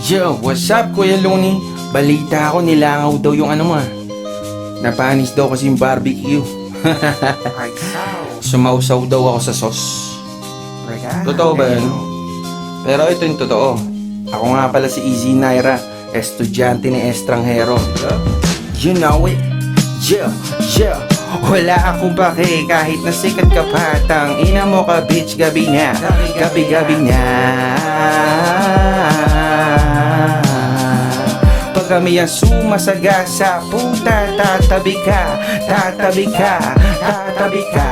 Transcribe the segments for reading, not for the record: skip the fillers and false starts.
Yo, what's up Kuya Loni? Balita ako nilangaw daw yung ano mo Napanis daw kasi yung barbecue. Sumausaw daw ako sa sauce. Totoo ba yun? Pero ito yung totoo. Ako nga pala si Easy Naira, estudyante ni Estranghero. You know it? Yeah, yeah. Wala akong pake kahit na sikat ka pa. Tang ina mo ka bitch, gabi na. Gabi-gabi na. Pag kami ang sumasagasa, puta, tatabi ka, tatabi ka, tatabi ka.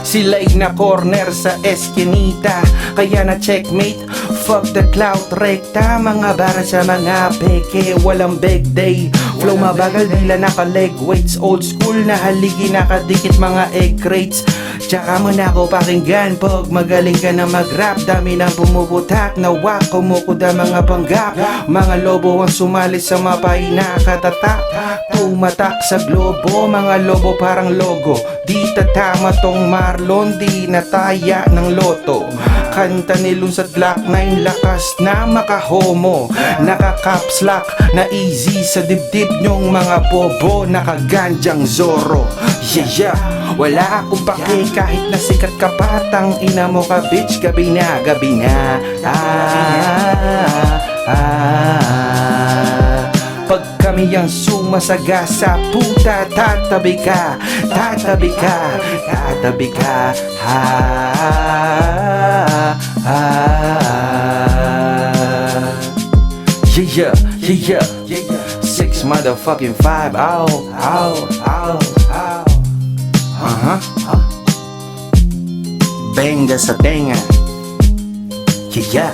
Sila'y na corner sa eskinita, kaya na checkmate. Fuck the clout, rekta. Mga bara sa mga peke, walang big day. Flow mabagal, dila naka-leg weights. Old school na haligi, nakadikit mga egg crates. Tsaka mo na ako pakinggan, pag magaling ka na mag-rap. Dami nang pumuputak, nawa kumukuda mga panggap. Mga lobo ang sumali sa mapay na katatak. Tumatak sa globo, mga lobo parang logo. Di tatama tong Marlon, di nataya ng loto. Kanta ni Lun sa Black 9, lakas na makahomo. Naka-caps lock na easy sa dibdib nyong mga bobo. Nakaganjang Zorro, yeah yeah. Wala akong pake kahit na sikat ka pa. Tang ina mo ka bitch, gabi na, gabi na. Pag kami ang sumasagasa, puta, tatabi ka, tatabi ka, tatabi ka. Yeah, yeah, yeah, yeah. 6 motherfucking 5, ow, ow, ow, ow. Benga sa tenga. Yeah, yeah.